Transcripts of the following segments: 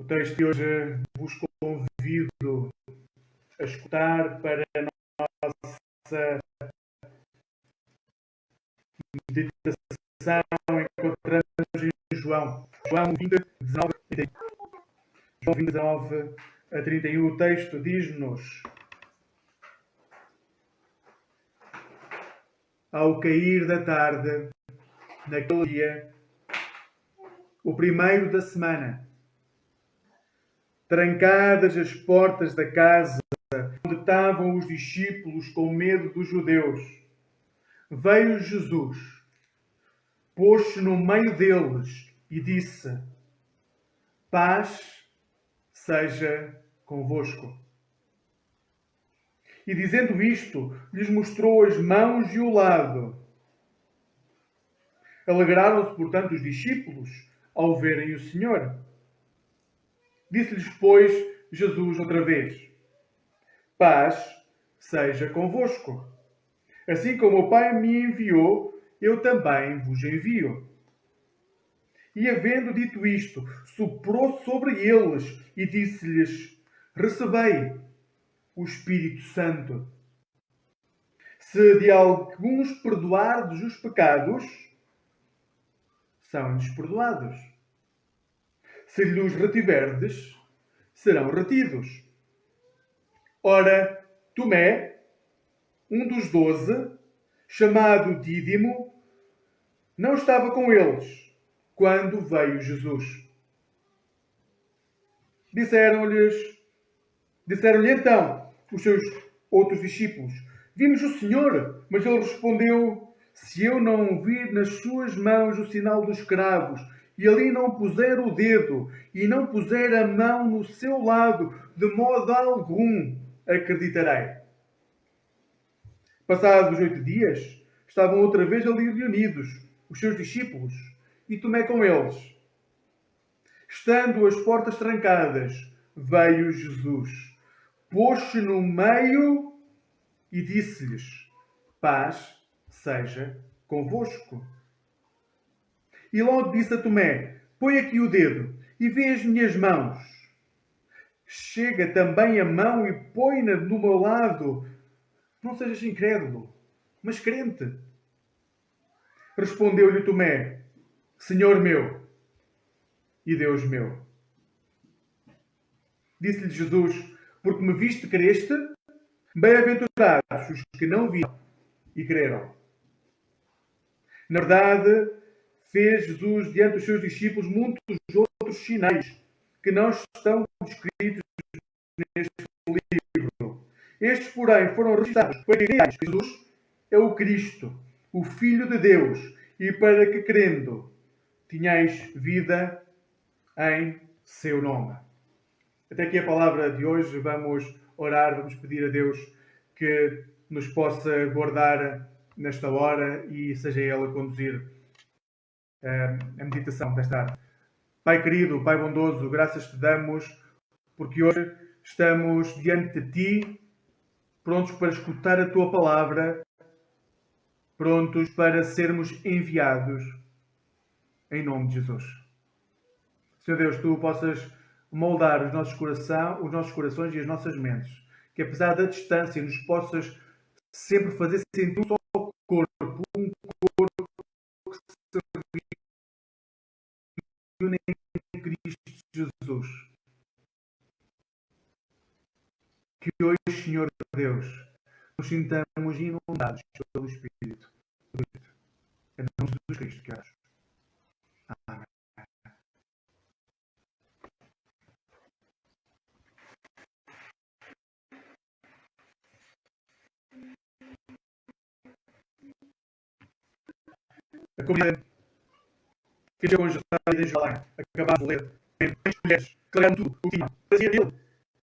texto de hoje vos convido a escutar para a nossa meditação. Encontramos em João 20, 19 a 31. João 20, 19 a 31. O texto diz-nos: ao cair da tarde, naquele dia, o primeiro da semana, trancadas as portas da casa onde estavam os discípulos com medo dos judeus, veio Jesus, pôs-se no meio deles e disse: paz seja convosco. E dizendo isto, lhes mostrou as mãos e o lado. Alegraram-se, portanto, os discípulos ao verem o Senhor. Disse-lhes, pois, Jesus outra vez: paz seja convosco. Assim como o Pai me enviou, eu também vos envio. E havendo dito isto, soprou sobre eles e disse-lhes: recebei o Espírito Santo. Se de alguns perdoardes os pecados, são-lhes perdoados. Se lhes retiverdes, serão retidos. Ora, Tomé, um dos 12, chamado Dídimo, não estava com eles quando veio Jesus. Disseram-lhe então os seus outros discípulos: vimos o Senhor. Mas ele respondeu: se eu não vir nas suas mãos o sinal dos cravos, e ali não puser o dedo, e não puser a mão no seu lado, de modo algum acreditarei. Passados 8 dias, estavam outra vez ali reunidos os seus discípulos, e Tomé com eles. Estando as portas trancadas, veio Jesus, pôs-se no meio e disse-lhes: paz seja convosco. E logo disse a Tomé: põe aqui o dedo e vê as minhas mãos. Chega também a mão e põe-na no meu lado. Não sejas incrédulo, mas crente. Respondeu-lhe Tomé: Senhor meu e Deus meu. Disse-lhe Jesus: porque me viste, creste? Bem-aventurados os que não viram e creram. Na verdade, fez Jesus diante dos seus discípulos muitos outros sinais que não estão descritos neste livro. Estes, porém, foram registrados para que creiais que Jesus é o Cristo, o Filho de Deus, e para que, crendo, tenhais vida em seu nome. Até aqui a palavra de hoje. Vamos orar, vamos pedir a Deus que nos possa guardar nesta hora e seja Ele a conduzir a meditação desta tarde. Pai querido, Pai bondoso, graças te damos porque hoje estamos diante de Ti, prontos para escutar a Tua palavra, prontos para sermos enviados em nome de Jesus. Senhor Deus, Tu possas moldar os nossos corações e as nossas mentes, que apesar da distância nos possas sempre fazer sentir um só corpo, um corpo que se reúne em Cristo Jesus. Que hoje, Senhor Deus, nos sintamos inundados pelo Espírito. Em nome de Jesus Cristo que oramos. Amém. A comunidade que chegou a Jerusalém de Jerusalém, acabava de ler, as mulheres declararam tudo o que tinham. Fazia dele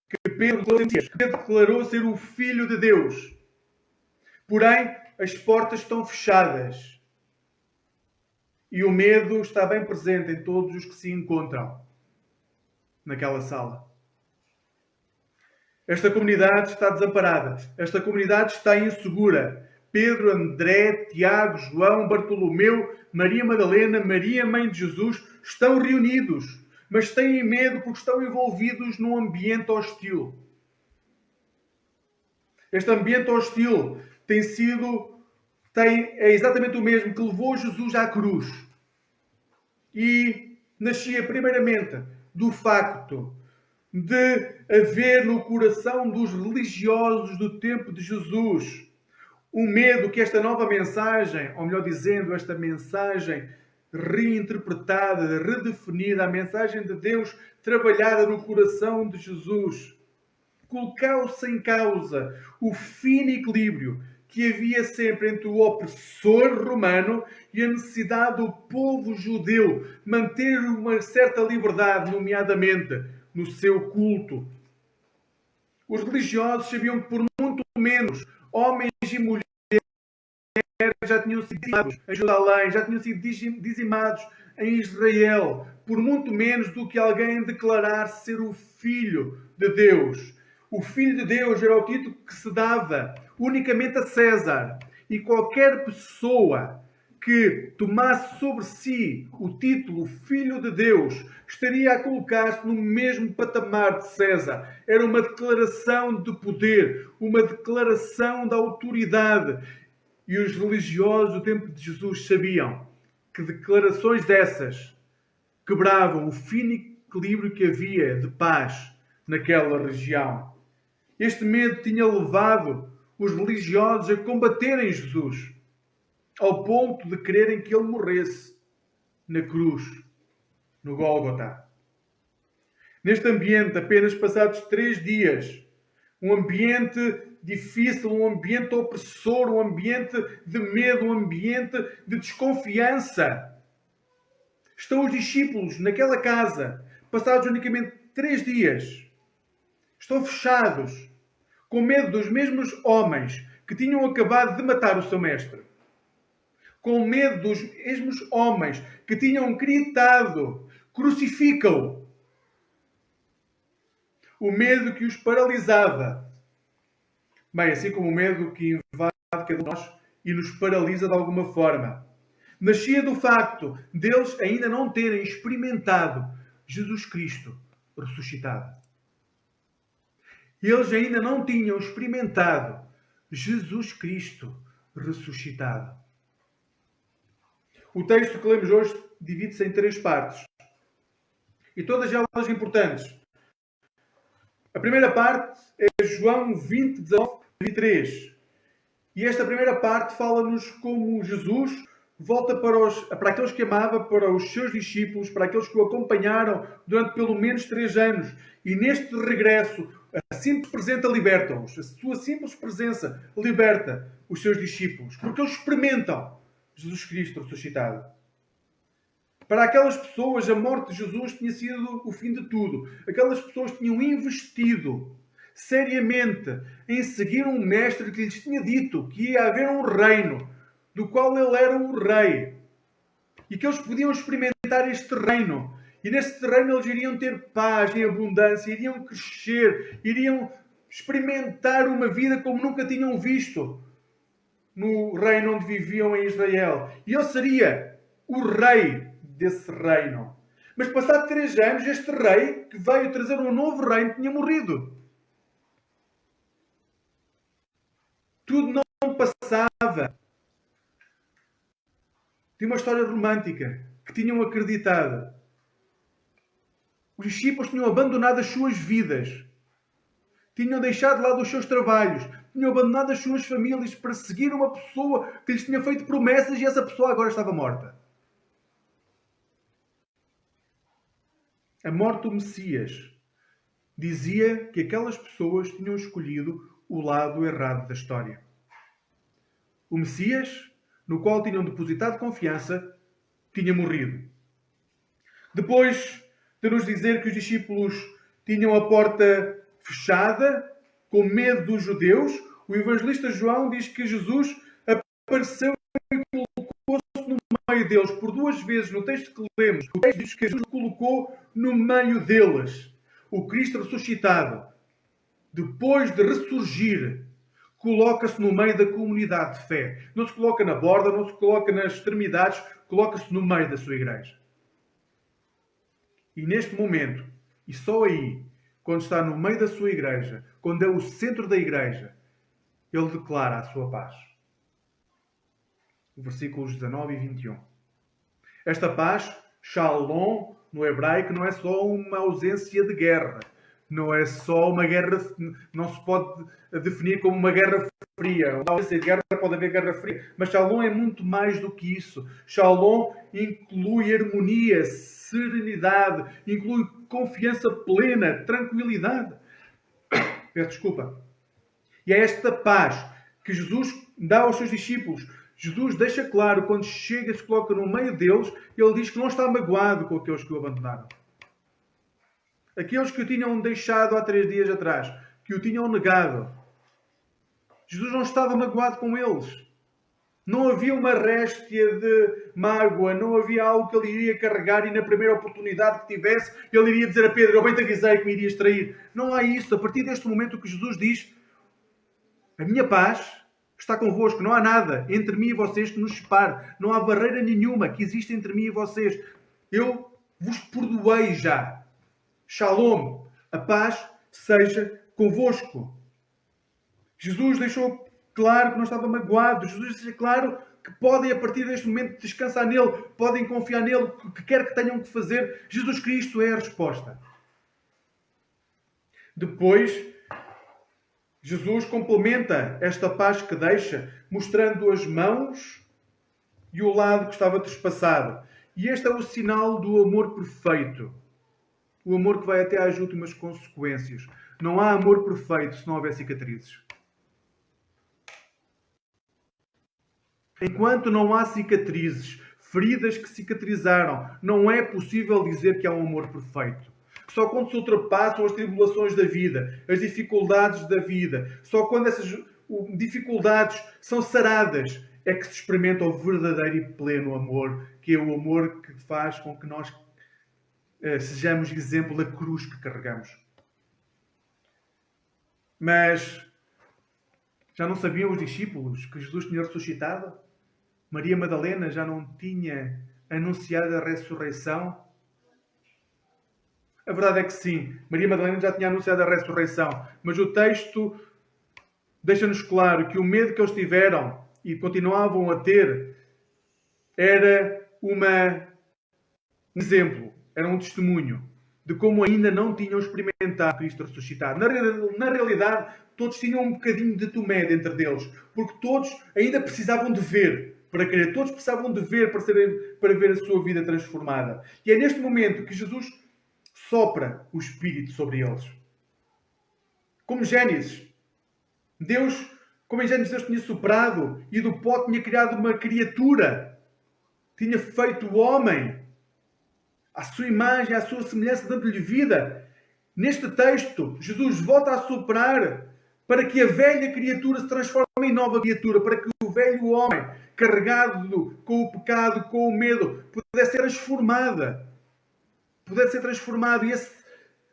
que Pedro declarou ser o Filho de Deus. Porém, as portas estão fechadas e o medo está bem presente em todos os que se encontram naquela sala. Esta comunidade está desamparada. Esta comunidade está insegura. Pedro, André, Tiago, João, Bartolomeu, Maria Madalena, Maria, mãe de Jesus, estão reunidos. mas têm medo porque estão envolvidos num ambiente hostil. Este ambiente hostil é exatamente o mesmo que levou Jesus à cruz. E nascia primeiramente do facto de haver no coração dos religiosos do tempo de Jesus um medo que esta nova mensagem, ou melhor dizendo, esta mensagem reinterpretada, redefinida, a mensagem de Deus trabalhada no coração de Jesus, colocou-se em causa o fino equilíbrio que havia sempre entre o opressor romano e a necessidade do povo judeu manter uma certa liberdade, nomeadamente no seu culto. Os religiosos sabiam que por muito menos homens e mulheres já tinham sido dizimados em Jerusalém, já tinham sido dizimados em Israel, por muito menos do que alguém declarar ser o Filho de Deus. O Filho de Deus era o título que se dava unicamente a César. E qualquer pessoa que tomasse sobre si o título Filho de Deus estaria a colocar-se no mesmo patamar de César. Era uma declaração de poder, uma declaração de autoridade. E os religiosos do tempo de Jesus sabiam que declarações dessas quebravam o fino equilíbrio que havia de paz naquela região. Este medo tinha levado os religiosos a combaterem Jesus, ao ponto de quererem que ele morresse na cruz, no Gólgota. Neste ambiente, apenas passados 3 dias, um ambiente difícil, um ambiente opressor, um ambiente de medo, um ambiente de desconfiança. Estão os discípulos naquela casa, passados unicamente 3 dias. Estão fechados, com medo dos mesmos homens que tinham acabado de matar o seu mestre. Com medo dos mesmos homens que tinham gritado: crucifica-o. O medo que os paralisava. Bem, assim como o medo que invade cada um de nós e nos paralisa de alguma forma. Nascia do facto deles ainda não terem experimentado Jesus Cristo ressuscitado. Eles ainda não tinham experimentado Jesus Cristo ressuscitado. O texto que lemos hoje divide-se em 3 partes. E todas elas importantes. A primeira parte é João 20, 19 e 23. E esta primeira parte fala-nos como Jesus volta para aqueles que amava, para os seus discípulos, para aqueles que o acompanharam durante pelo menos 3 anos. E neste regresso, a simples presença liberta-os. A sua simples presença liberta os seus discípulos. Porque eles experimentam Jesus Cristo ressuscitado. Para aquelas pessoas, a morte de Jesus tinha sido o fim de tudo. Aquelas pessoas tinham investido seriamente em seguir um mestre que lhes tinha dito que ia haver um reino, do qual ele era o rei. E que eles podiam experimentar este reino. E neste reino eles iriam ter paz em abundância, iriam crescer, iriam experimentar uma vida como nunca tinham visto no reino onde viviam em Israel. E ele seria o rei desse reino. Mas passado 3 anos, este rei, que veio trazer um novo reino, tinha morrido. Tudo não passava. Tinha uma história romântica que tinham acreditado. Os discípulos tinham abandonado as suas vidas. Tinham deixado de lado os seus trabalhos. Tinham abandonado as suas famílias para seguir uma pessoa que lhes tinha feito promessas e essa pessoa agora estava morta. A morte do Messias dizia que aquelas pessoas tinham escolhido o lado errado da história. O Messias, no qual tinham depositado confiança, tinha morrido. Depois de nos dizer que os discípulos tinham a porta fechada, com medo dos judeus, o evangelista João diz que Jesus apareceu e colocou-se no meio deles. Por 2 vezes no texto que lemos, o texto diz que Jesus colocou no meio deles. O Cristo ressuscitado, depois de ressurgir, coloca-se no meio da comunidade de fé. Não se coloca na borda, não se coloca nas extremidades, coloca-se no meio da sua igreja. E neste momento, e só aí, quando está no meio da sua igreja, quando é o centro da igreja, ele declara a sua paz. Versículos 19 e 21. Esta paz, shalom, no hebraico, não é só uma ausência de guerra. Não é só uma guerra, não se pode definir como uma guerra fria. Uma ausência de guerra pode haver guerra fria. Mas shalom é muito mais do que isso. Shalom inclui harmonia, serenidade, inclui confiança plena, tranquilidade. Peço desculpa. E é esta paz que Jesus dá aos seus discípulos. Jesus deixa claro, quando chega e se coloca no meio deles, ele diz que não está magoado com aqueles que o abandonaram. Aqueles que o tinham deixado há 3 dias atrás, que o tinham negado. Jesus não estava magoado com eles. Não havia uma réstia de mágoa, não havia algo que ele iria carregar e na primeira oportunidade que tivesse, ele iria dizer a Pedro: eu bem te avisei que me irias trair. Não há isso. A partir deste momento, o que Jesus diz: a minha paz está convosco. Não há nada entre mim e vocês que nos separe. Não há barreira nenhuma que existe entre mim e vocês. Eu vos perdoei já. Shalom. A paz seja convosco. Jesus deixou claro que não estava magoado. Jesus deixou claro que podem, a partir deste momento, descansar nele. Podem confiar nele, o que quer que tenham que fazer. Jesus Cristo é a resposta. Depois, Jesus complementa esta paz que deixa, mostrando as mãos e o lado que estava trespassado. E este é o sinal do amor perfeito. O amor que vai até às últimas consequências. Não há amor perfeito se não houver cicatrizes. Enquanto não há cicatrizes, feridas que cicatrizaram, não é possível dizer que há um amor perfeito. Só quando se ultrapassam as tribulações da vida, as dificuldades da vida, só quando essas dificuldades são saradas, é que se experimenta o verdadeiro e pleno amor, que é o amor que faz com que nós sejamos exemplo da cruz que carregamos. Mas já não sabiam os discípulos que Jesus tinha ressuscitado? Maria Madalena já não tinha anunciado a ressurreição? A verdade é que sim, Maria Madalena já tinha anunciado a ressurreição, mas o texto deixa-nos claro que o medo que eles tiveram e continuavam a ter era um exemplo, era um testemunho de como ainda não tinham experimentado Cristo ressuscitado. Na realidade, todos tinham um bocadinho de tomé dentro deles, porque todos ainda precisavam de ver para crer, todos precisavam de ver para ver a sua vida transformada. E é neste momento que Jesus sopra o Espírito sobre eles. Como Gênesis. Como em Gênesis Deus tinha soprado e do pó tinha criado uma criatura. Tinha feito o homem à sua imagem, à sua semelhança, dando-lhe vida. Neste texto, Jesus volta a soprar para que a velha criatura se transforme em nova criatura, para que o velho homem, carregado com o pecado, com o medo, pudesse ser transformada. Pudesse ser transformado. E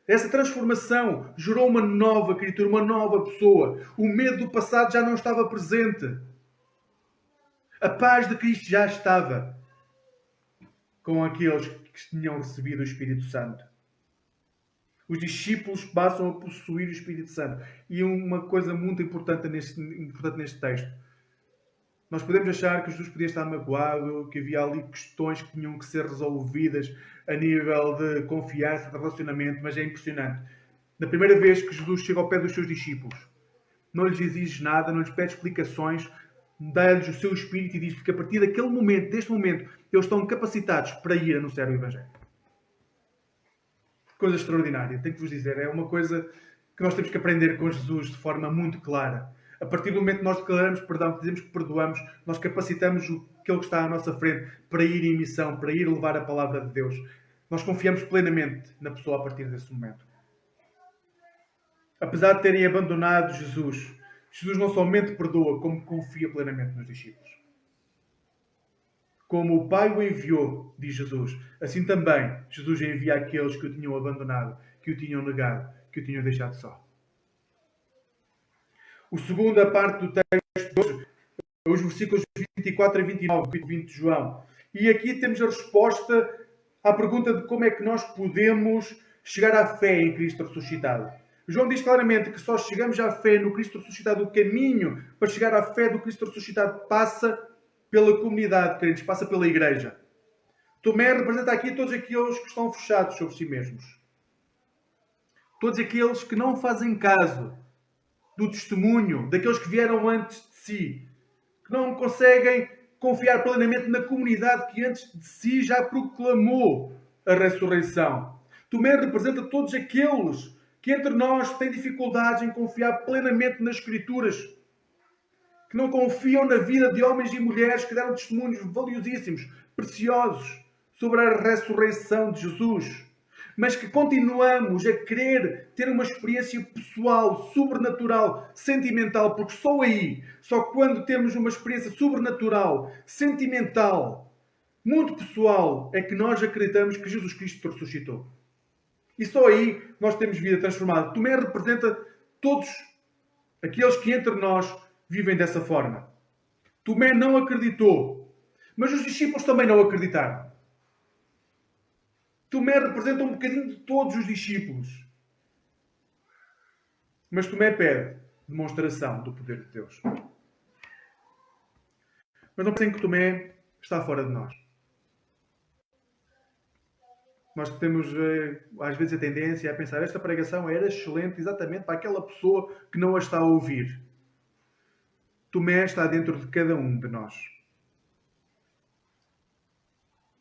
essa transformação gerou uma nova criatura, uma nova pessoa. O medo do passado já não estava presente. A paz de Cristo já estava com aqueles que tinham recebido o Espírito Santo. Os discípulos passam a possuir o Espírito Santo. E uma coisa muito importante neste texto. Nós podemos achar que Jesus podia estar magoado, que havia ali questões que tinham que ser resolvidas a nível de confiança, de relacionamento, mas é impressionante. Na primeira vez que Jesus chega ao pé dos seus discípulos, não lhes exige nada, não lhes pede explicações, dá-lhes o seu Espírito e diz que a partir daquele momento, deste momento, eles estão capacitados para ir anunciar o Evangelho. Coisa extraordinária, tenho que vos dizer. É uma coisa que nós temos que aprender com Jesus de forma muito clara. A partir do momento que nós declaramos perdão, que dizemos que perdoamos, nós capacitamos aquele que está à nossa frente para ir em missão, para ir levar a palavra de Deus. Nós confiamos plenamente na pessoa a partir desse momento. Apesar de terem abandonado Jesus, Jesus não somente perdoa, como confia plenamente nos discípulos. Como o Pai o enviou, diz Jesus, assim também Jesus envia aqueles que o tinham abandonado, que o tinham negado, que o tinham deixado só. A segunda parte do texto de hoje, os versículos 24 a 29, 20 de João. E aqui temos a resposta à pergunta de como é que nós podemos chegar à fé em Cristo ressuscitado. João diz claramente que só chegamos à fé no Cristo ressuscitado. O caminho para chegar à fé do Cristo ressuscitado passa pela comunidade de crentes, passa pela igreja. Tomé representa aqui todos aqueles que estão fechados sobre si mesmos. Todos aqueles que não fazem caso do testemunho daqueles que vieram antes de si. Que não conseguem confiar plenamente na comunidade que antes de si já proclamou a ressurreição. Tomé representa todos aqueles que entre nós têm dificuldades em confiar plenamente nas Escrituras, que não confiam na vida de homens e mulheres que deram testemunhos valiosíssimos, preciosos, sobre a ressurreição de Jesus, mas que continuamos a querer ter uma experiência pessoal, sobrenatural, sentimental, porque só quando temos uma experiência sobrenatural, sentimental, muito pessoal, é que nós acreditamos que Jesus Cristo ressuscitou. E só aí nós temos vida transformada. Tomé representa todos aqueles que entre nós vivem dessa forma. Tomé não acreditou, mas os discípulos também não acreditaram. Tomé representa um bocadinho de todos os discípulos. Mas Tomé pede demonstração do poder de Deus. Mas não pensem que Tomé está fora de nós. Nós temos, às vezes, a tendência a pensar esta pregação era excelente exatamente para aquela pessoa que não a está a ouvir. Tomé está dentro de cada um de nós.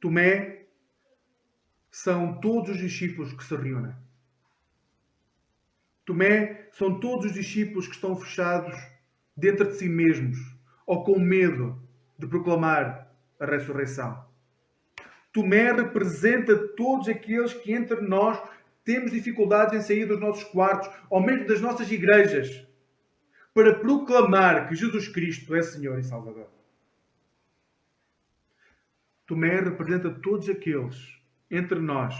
Tomé são todos os discípulos que se reúnem. Tomé são todos os discípulos que estão fechados dentro de si mesmos ou com medo de proclamar a ressurreição. Tomé representa todos aqueles que entre nós temos dificuldades em sair dos nossos quartos ou mesmo das nossas igrejas para proclamar que Jesus Cristo é Senhor e Salvador. Tomé representa todos aqueles entre nós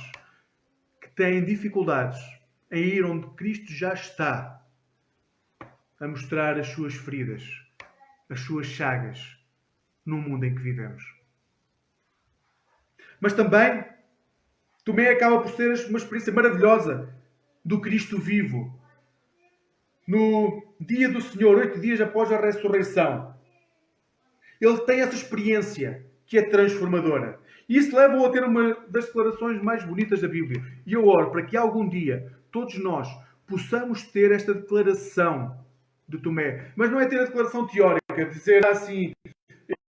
que têm dificuldades em ir onde Cristo já está a mostrar as suas feridas, as suas chagas no mundo em que vivemos. Mas também Tomé acaba por ser uma experiência maravilhosa do Cristo vivo. No dia do Senhor, 8 dias após a ressurreição, ele tem essa experiência que é transformadora. E isso leva-o a ter uma das declarações mais bonitas da Bíblia. E eu oro para que algum dia todos nós possamos ter esta declaração de Tomé. Mas não é ter a declaração teórica, dizer assim,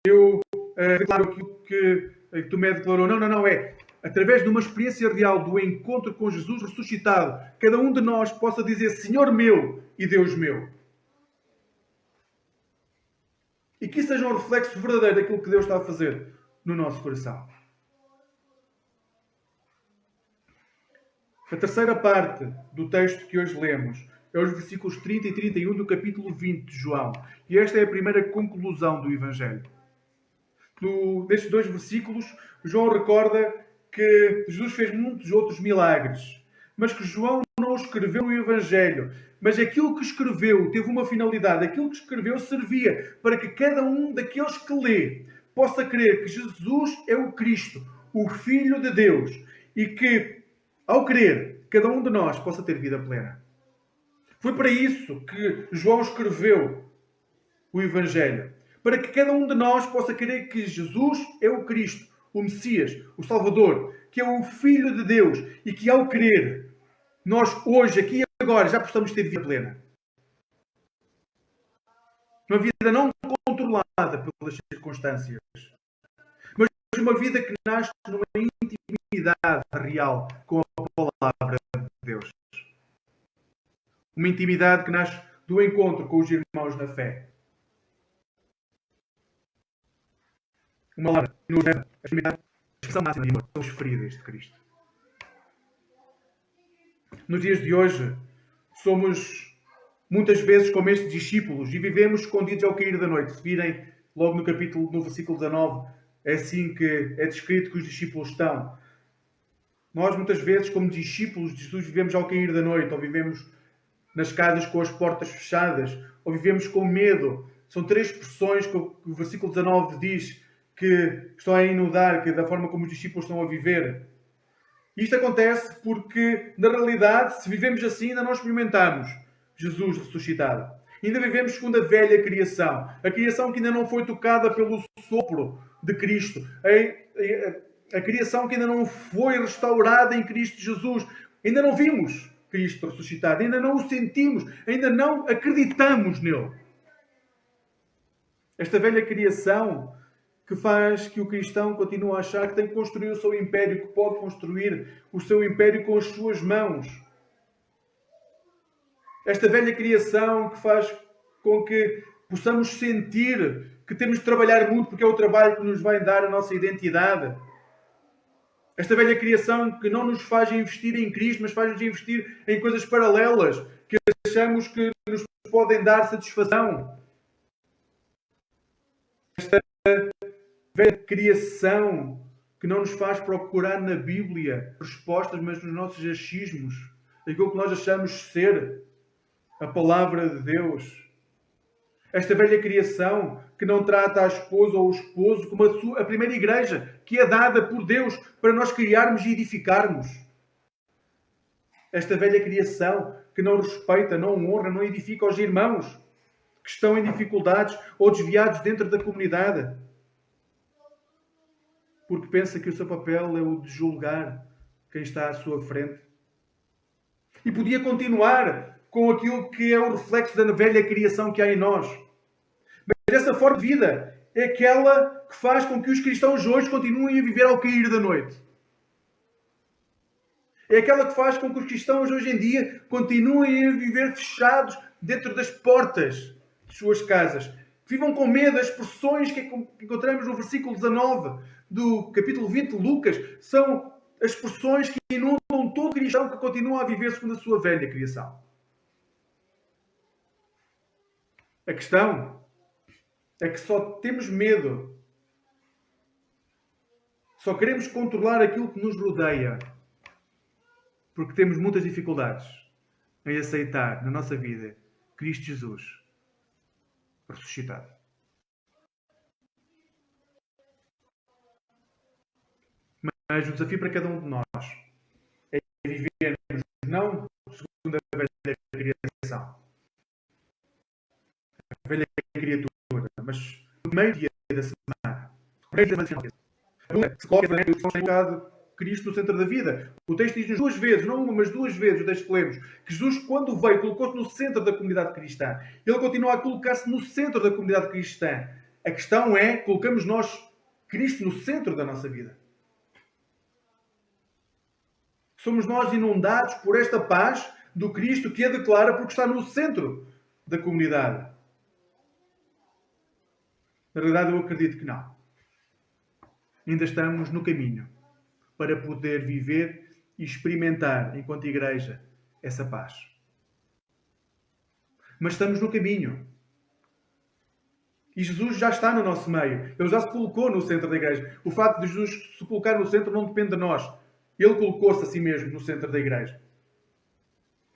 eu declaro aquilo que Tomé declarou. Não. É através de uma experiência real do encontro com Jesus ressuscitado, cada um de nós possa dizer Senhor meu e Deus meu. E que isso seja um reflexo verdadeiro daquilo que Deus está a fazer no nosso coração. A terceira parte do texto que hoje lemos é os versículos 30 e 31 do capítulo 20 de João. E esta é a primeira conclusão do Evangelho. Destes dois versículos, João recorda que Jesus fez muitos outros milagres, mas que João não escreveu no Evangelho. Mas aquilo que escreveu teve uma finalidade. Aquilo que escreveu servia para que cada um daqueles que lê possa crer que Jesus é o Cristo, o Filho de Deus, e que, ao crer, cada um de nós possa ter vida plena. Foi para isso que João escreveu o Evangelho. Para que cada um de nós possa crer que Jesus é o Cristo, o Messias, o Salvador, que é o Filho de Deus e que ao crer, nós hoje, aqui e agora, já possamos ter vida plena. Uma vida não controlada pelas circunstâncias, mas uma vida que nasce numa intimidade real com a palavra de Deus. Uma intimidade que nasce do encontro com os irmãos na fé. Uma palavra que nos leva a experimentar a expressão máxima de amor, são os feridos de Cristo. Nos dias de hoje, somos muitas vezes como estes discípulos e vivemos escondidos ao cair da noite. Se virem logo no versículo 19, é assim que é descrito que os discípulos estão. Nós muitas vezes, como discípulos de Jesus, vivemos ao cair da noite, ou vivemos nas casas com as portas fechadas, ou vivemos com medo. São três expressões que o versículo 19 diz que estão a inundar, que da forma como os discípulos estão a viver. Isto acontece porque, na realidade, se vivemos assim, ainda não experimentamos Jesus ressuscitado. Ainda vivemos segundo a velha criação. A criação que ainda não foi tocada pelo sopro de Cristo. A criação que ainda não foi restaurada em Cristo Jesus. Ainda não vimos Cristo ressuscitado. Ainda não o sentimos. Ainda não acreditamos nele. Esta velha criação que faz que o cristão continue a achar que tem que construir o seu império, que pode construir o seu império com as suas mãos. Esta velha criação que faz com que possamos sentir que temos de trabalhar muito porque é o trabalho que nos vai dar a nossa identidade. Esta velha criação que não nos faz investir em Cristo, mas faz-nos investir em coisas paralelas, que achamos que nos podem dar satisfação. Esta velha criação que não nos faz procurar na Bíblia respostas, mas nos nossos achismos, aquilo que nós achamos ser a palavra de Deus. Esta velha criação que não trata a esposa ou o esposo como a primeira igreja, que é dada por Deus para nós criarmos e edificarmos. Esta velha criação que não respeita, não honra, não edifica os irmãos que estão em dificuldades ou desviados dentro da comunidade. Porque pensa que o seu papel é o de julgar quem está à sua frente. E podia continuar com aquilo que é o reflexo da velha criação que há em nós. Mas essa forma de vida é aquela que faz com que os cristãos hoje continuem a viver ao cair da noite. É aquela que faz com que os cristãos hoje em dia continuem a viver fechados dentro das portas de suas casas. Vivam com medo. As expressões que encontramos no versículo 19 do capítulo 20 de Lucas são as expressões que inundam todo cristão que continua a viver segundo a sua velha criação. A questão é que só temos medo. Só queremos controlar aquilo que nos rodeia. Porque temos muitas dificuldades em aceitar na nossa vida Cristo Jesus ressuscitado. Mas o desafio para cada um de nós é vivermos não segundo a velha criação, a velha criatura, mas no primeiro dia da semana, se coloca Cristo no centro da vida. O texto diz-nos duas vezes, não uma, mas duas vezes, o texto que lemos, que Jesus, quando veio, colocou-se no centro da comunidade cristã. Ele continua a colocar-se no centro da comunidade cristã. A questão é, colocamos nós Cristo no centro da nossa vida? Somos nós inundados por esta paz do Cristo que a declara porque está no centro da comunidade? Na realidade, eu acredito que não. Ainda estamos no caminho para poder viver e experimentar, enquanto igreja, essa paz. Mas estamos no caminho. E Jesus já está no nosso meio. Ele já se colocou no centro da igreja. O facto de Jesus se colocar no centro não depende de nós. Ele colocou-se a si mesmo no centro da igreja.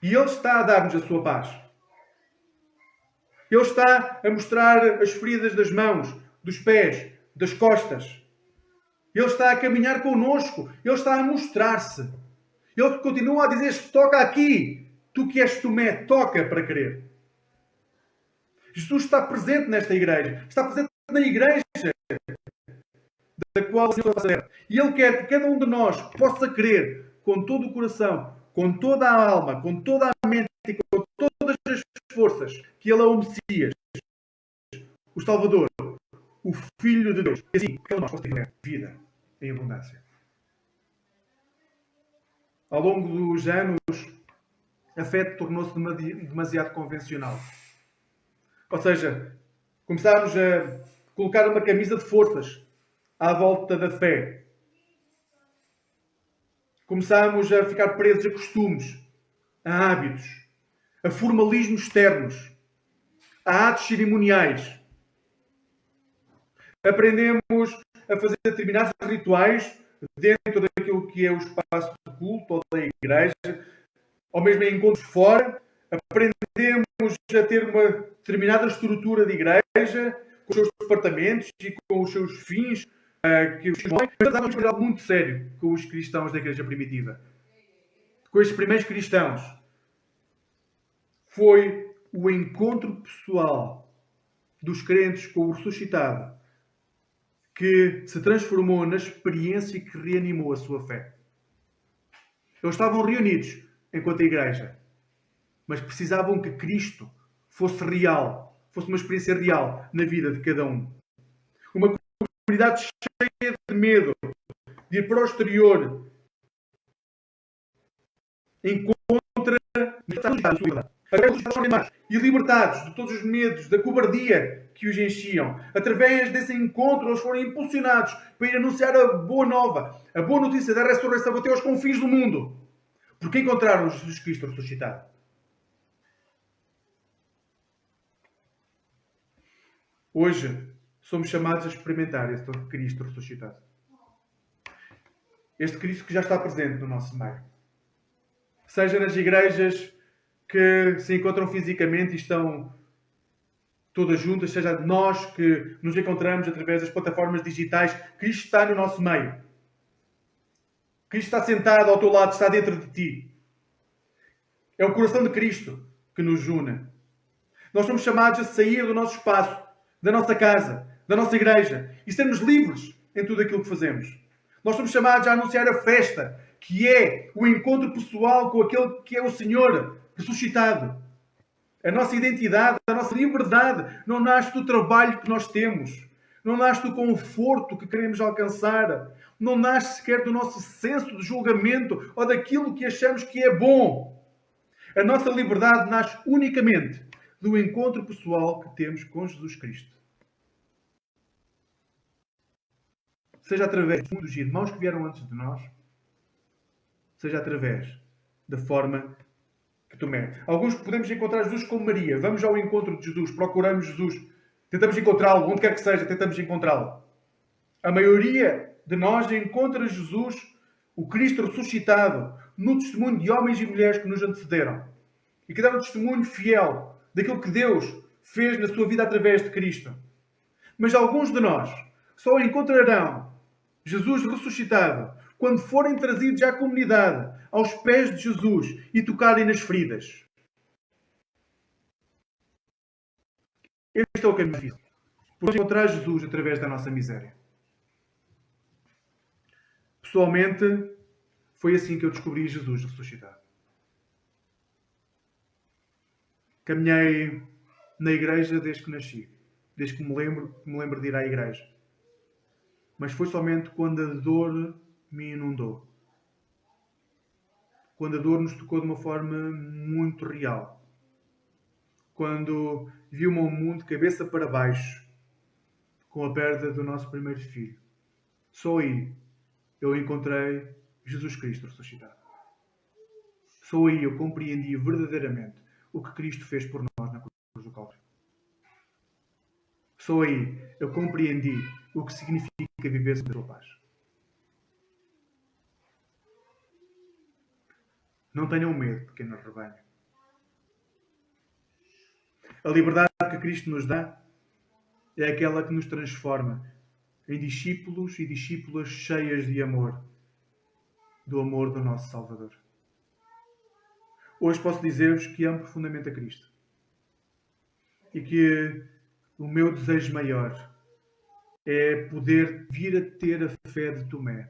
E Ele está a dar-nos a sua paz. Ele está a mostrar as feridas das mãos, dos pés, das costas. Ele está a caminhar connosco. Ele está a mostrar-se. Ele continua a dizer: toca aqui. Tu que és Tomé, toca para crer. Jesus está presente nesta igreja. Está presente na igreja da qual o Senhor está certo. E Ele quer que cada um de nós possa crer com todo o coração, com toda a alma, com toda a mente e com todas as forças que Ele é o Messias, o Salvador, o Filho de Deus. E assim, cada um de nós possa ter vida em abundância. Ao longo dos anos, a fé tornou-se demasiado convencional. Ou seja, começámos a colocar uma camisa de forças à volta da fé. Começámos a ficar presos a costumes, a hábitos, a formalismos externos, a atos cerimoniais. Aprendemos a fazer determinados rituais dentro daquilo que é o espaço de culto ou da igreja, ou mesmo em encontros fora. Aprendemos a ter uma determinada estrutura de igreja, com os seus departamentos e com os seus fins, que os cristãos, mas vamos fazer algo muito sério com os cristãos da igreja primitiva. Com estes primeiros cristãos. Foi o encontro pessoal dos crentes com o ressuscitado que se transformou na experiência que reanimou a sua fé. Eles estavam reunidos enquanto a igreja, mas precisavam que Cristo fosse real, fosse uma experiência real na vida de cada um. Uma comunidade cheia de medo, de ir para o exterior, encontra e libertados de todos os medos, da cobardia que os enchiam. Através desse encontro, eles foram impulsionados para ir anunciar a boa nova, a boa notícia da ressurreição até aos confins do mundo. Porque encontraram Jesus Cristo ressuscitado. Hoje, somos chamados a experimentar este Cristo ressuscitado. Este Cristo que já está presente no nosso meio. Seja nas igrejas que se encontram fisicamente e estão todas juntas, seja nós que nos encontramos através das plataformas digitais, Cristo está no nosso meio. Cristo está sentado ao teu lado, está dentro de ti. É o coração de Cristo que nos une. Nós somos chamados a sair do nosso espaço, da nossa casa, da nossa igreja e sermos livres em tudo aquilo que fazemos. Nós somos chamados a anunciar a festa, que é o encontro pessoal com aquele que é o Senhor ressuscitado. A nossa identidade, a nossa liberdade não nasce do trabalho que nós temos. Não nasce do conforto que queremos alcançar. Não nasce sequer do nosso senso de julgamento ou daquilo que achamos que é bom. A nossa liberdade nasce unicamente do encontro pessoal que temos com Jesus Cristo. Seja através dos irmãos que vieram antes de nós, seja através da forma que tomé. Alguns podemos encontrar Jesus como Maria. Vamos ao encontro de Jesus, procuramos Jesus, tentamos encontrá-lo, onde quer que seja, tentamos encontrá-lo. A maioria de nós encontra Jesus, o Cristo ressuscitado, no testemunho de homens e mulheres que nos antecederam e que deram testemunho fiel daquilo que Deus fez na sua vida através de Cristo. Mas alguns de nós só encontrarão Jesus ressuscitado quando forem trazidos à comunidade, aos pés de Jesus e tocarem nas feridas. Este é o caminho difícil. Por encontrar Jesus através da nossa miséria. Pessoalmente, foi assim que eu descobri Jesus ressuscitado. Caminhei na igreja desde que nasci. Desde que me lembro de ir à igreja. Mas foi somente quando a dor me inundou. Quando a dor nos tocou de uma forma muito real. Quando vi o meu mundo de cabeça para baixo, com a perda do nosso primeiro filho. Só aí eu encontrei Jesus Cristo ressuscitado. Só aí eu compreendi verdadeiramente o que Cristo fez por nós na cruz do Calvário. Só aí eu compreendi o que significa viver sem a sua paz. Não tenham medo, pequeno rebanho. A liberdade que Cristo nos dá é aquela que nos transforma em discípulos e discípulas cheias de amor, do amor do nosso Salvador. Hoje posso dizer-vos que amo profundamente a Cristo e que o meu desejo maior é poder vir a ter a fé de Tomé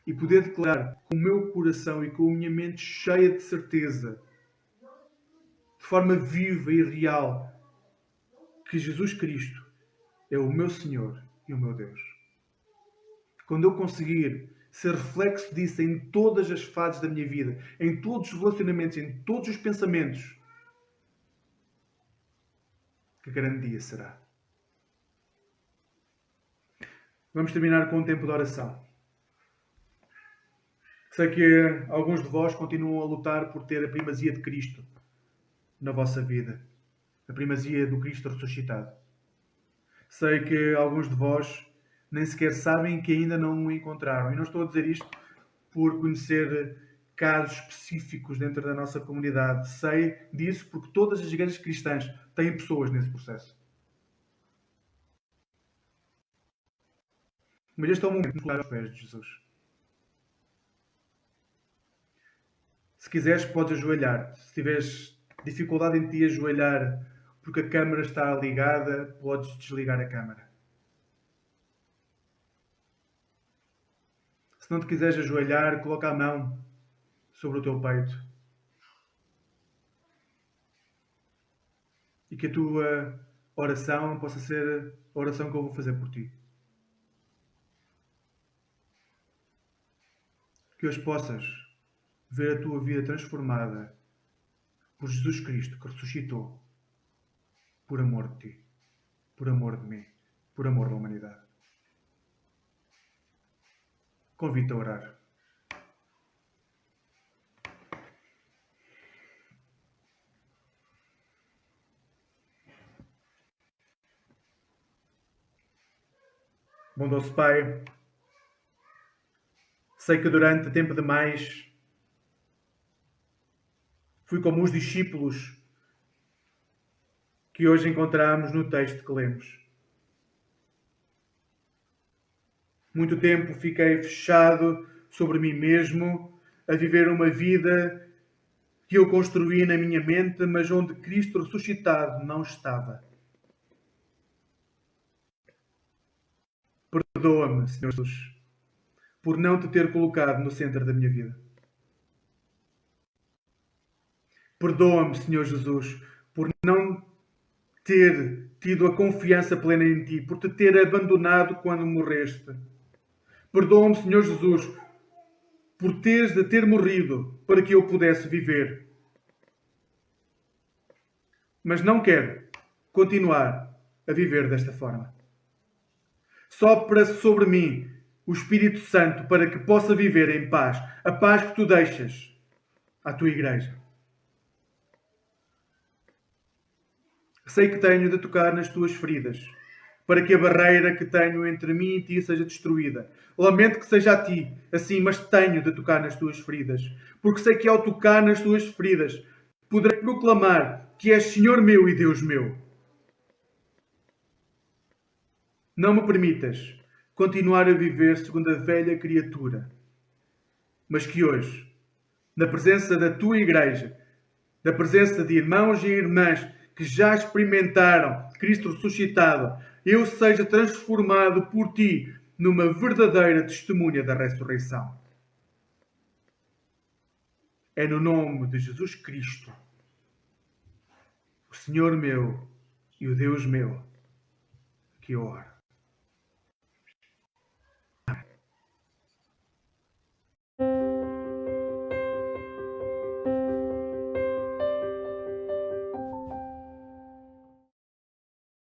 e poder declarar com o meu coração e com a minha mente cheia de certeza, de forma viva e real, que Jesus Cristo é o meu Senhor e o meu Deus. Quando eu conseguir ser reflexo disso em todas as fases da minha vida, em todos os relacionamentos, em todos os pensamentos, que grande dia será. Vamos terminar com um tempo de oração. Sei que alguns de vós continuam a lutar por ter a primazia de Cristo na vossa vida. A primazia do Cristo ressuscitado. Sei que alguns de vós nem sequer sabem que ainda não o encontraram. E não estou a dizer isto por conhecer casos específicos dentro da nossa comunidade. Sei disso porque todas as igrejas cristãs têm pessoas nesse processo. Mas este é o momento de colocar aos pés de Jesus. Se quiseres, podes ajoelhar. Se tiveres dificuldade em te ajoelhar porque a câmara está ligada, podes desligar a câmara. Se não te quiseres ajoelhar, coloca a mão sobre o teu peito. E que a tua oração possa ser a oração que eu vou fazer por ti. Que hoje possas ver a tua vida transformada por Jesus Cristo, que ressuscitou por amor de ti, por amor de mim, por amor da humanidade. Convido-te a orar. Bondoso Pai, sei que durante tempo demais fui como os discípulos que hoje encontramos no texto que lemos. Muito tempo fiquei fechado sobre mim mesmo, a viver uma vida que eu construí na minha mente, mas onde Cristo ressuscitado não estava. Perdoa-me, Senhor Jesus, por não te ter colocado no centro da minha vida. Perdoa-me, Senhor Jesus, por não ter tido a confiança plena em Ti, por te ter abandonado quando morreste. Perdoa-me, Senhor Jesus, por teres de ter morrido para que eu pudesse viver. Mas não quero continuar a viver desta forma. Sopra sobre mim o Espírito Santo para que possa viver em paz, a paz que tu deixas à tua igreja. Sei que tenho de tocar nas tuas feridas, para que a barreira que tenho entre mim e ti seja destruída. Lamento que seja a ti, assim, mas tenho de tocar nas tuas feridas, porque sei que ao tocar nas tuas feridas, poderei proclamar que és Senhor meu e Deus meu. Não me permitas continuar a viver segundo a velha criatura, mas que hoje, na presença da tua igreja, na presença de irmãos e irmãs que já experimentaram Cristo ressuscitado, eu seja transformado por ti numa verdadeira testemunha da ressurreição. É no nome de Jesus Cristo, o Senhor meu e o Deus meu, que eu oro.